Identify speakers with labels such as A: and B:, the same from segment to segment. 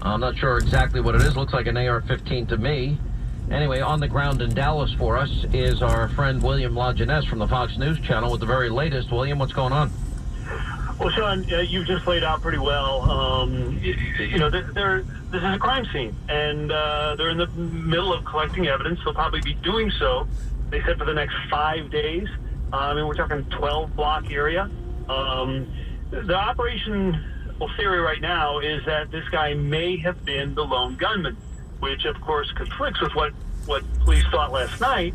A: I'm not sure exactly what it is. Looks like an AR-15 to me. Anyway, on the ground in Dallas for us is our friend William LaJeunesse from the Fox News Channel with the very latest. William, what's going on?
B: Well, Sean, you've just laid out pretty well. This is a crime scene, and they're in the middle of collecting evidence. They'll probably be doing so, they said, for the next 5 days. We're talking 12-block area. The operational theory right now is that this guy may have been the lone gunman, which, of course, conflicts with what police thought last night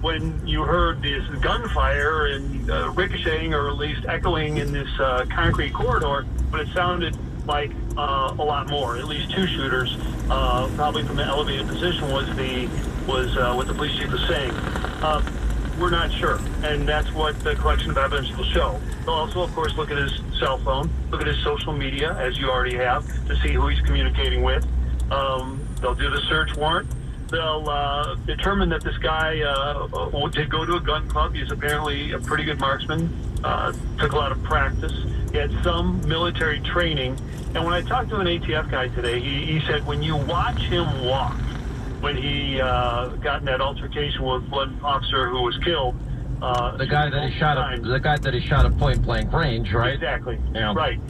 B: when you heard this gunfire and ricocheting, or at least echoing in this concrete corridor. But it sounded like a lot more. At least two shooters, probably from an elevated position, was what the police chief was saying. We're not sure, and that's what the collection of evidence will show. They'll also, of course, look at his cell phone, look at his social media, as you already have, to see who he's communicating with. They'll do the search warrant. They'll determine that this guy did go to a gun club. He's apparently a pretty good marksman, took a lot of practice. He had some military training. And when I talked to an ATF guy today, he said when you watch him walk, when he got in that altercation with one officer who was killed.
A: The guy that he shot at point blank range, right?
B: Exactly.
A: Yeah.
B: Right.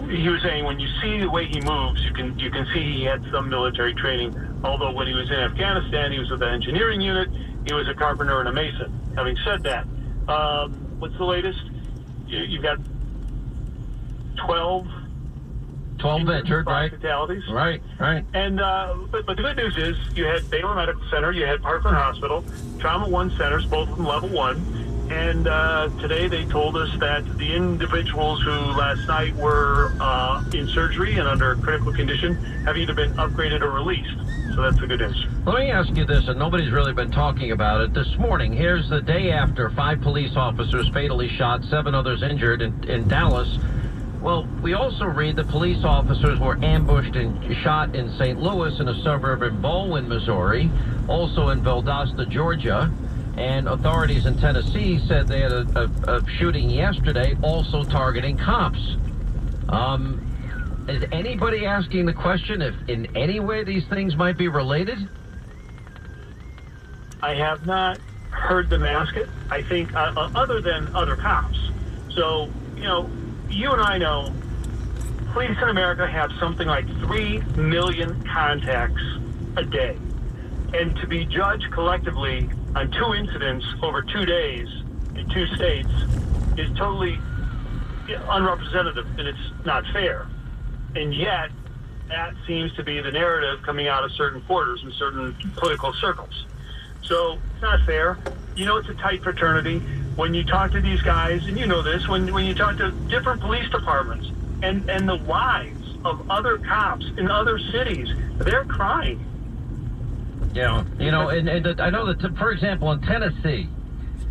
B: He was saying when you see the way he moves, you can see he had some military training. Although when he was in Afghanistan, he was with the engineering unit. He was a carpenter and a mason. Having said that, what's the latest? You've got 12
A: injured, right?
B: Fatalities.
A: Right.
B: And but the good news is you had Baylor Medical Center, you had Parkland Hospital, Trauma 1 centers, both of them level 1. And today they told us that the individuals who last night were in surgery and under critical condition have either been upgraded or released. So that's the good news.
A: Let me ask you this, and nobody's really been talking about it. This morning, here's the day after 5 police officers fatally shot, 7 others injured in Dallas. Well, we also read that police officers were ambushed and shot in St. Louis, in a suburb in Baldwin, Missouri, also in Valdosta, Georgia. And authorities in Tennessee said they had a shooting yesterday, also targeting cops. Is anybody asking the question if in any way these things might be related?
B: I have not heard them ask it. I think other than other cops. So, you and I know police in America have something like 3 million contacts a day. And to be judged collectively on 2 incidents over 2 days in 2 states is totally unrepresentative, and it's not fair. And yet, that seems to be the narrative coming out of certain quarters and certain political circles. So it's not fair. It's a tight fraternity. When you talk to these guys, and you know this, when you talk to different police departments and the wives of other cops in other cities, they're crying.
A: Yeah, and I know that, for example, in Tennessee,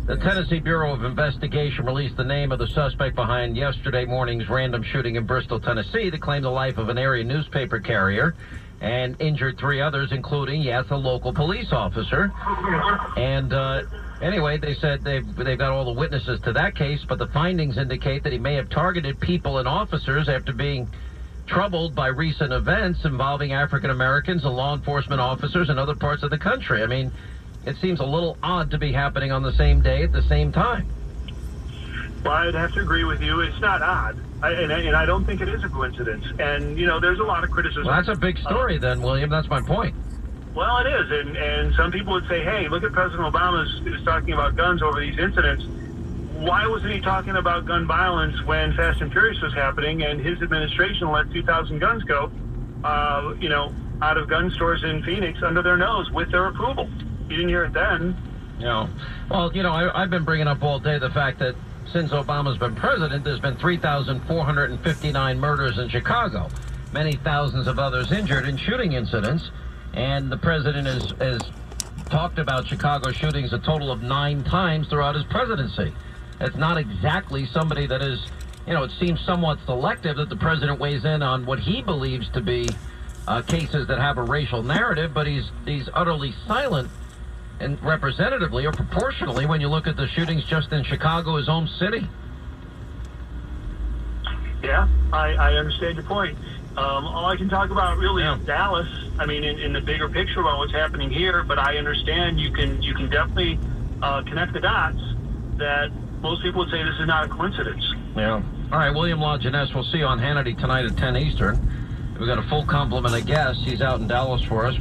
A: the Tennessee Bureau of Investigation released the name of the suspect behind yesterday morning's random shooting in Bristol, Tennessee, that claimed the life of an area newspaper carrier and injured 3 others, including, yes, a local police officer. And anyway, they said they've got all the witnesses to that case, but the findings indicate that he may have targeted people and officers after being troubled by recent events involving African Americans and law enforcement officers in other parts of the country. I mean, it seems a little odd to be happening on the same day at the same time.
B: Well, I'd have to agree with you. It's not odd. And I don't think it is a coincidence. And, there's a lot of criticism.
A: Well, that's a big story then, William. That's my point.
B: Well, it is. And some people would say, hey, look at President Obama is talking about guns over these incidents. Why wasn't he talking about gun violence when Fast and Furious was happening and his administration let 2,000 guns go, out of gun stores in Phoenix under their nose with their approval? You didn't hear it then.
A: Well, I've been bringing up all day the fact that since Obama's been president, there's been 3,459 murders in Chicago, many thousands of others injured in shooting incidents, and the president has talked about Chicago shootings a total of 9 times throughout his presidency. It's not exactly somebody that is, it seems somewhat selective that the president weighs in on what he believes to be cases that have a racial narrative, but he's utterly silent and representatively or proportionally when you look at the shootings just in Chicago, his own city.
B: Yeah, I understand your point. All I can talk about really
A: Yeah.
B: is Dallas. I mean, in the bigger picture about what's happening here, but I understand you can definitely connect the dots that most people would say this is not a coincidence.
A: Yeah. All right, William Lajeunesse, we'll see you on Hannity tonight at 10 Eastern. We've got a full complement of guests. He's out in Dallas for us.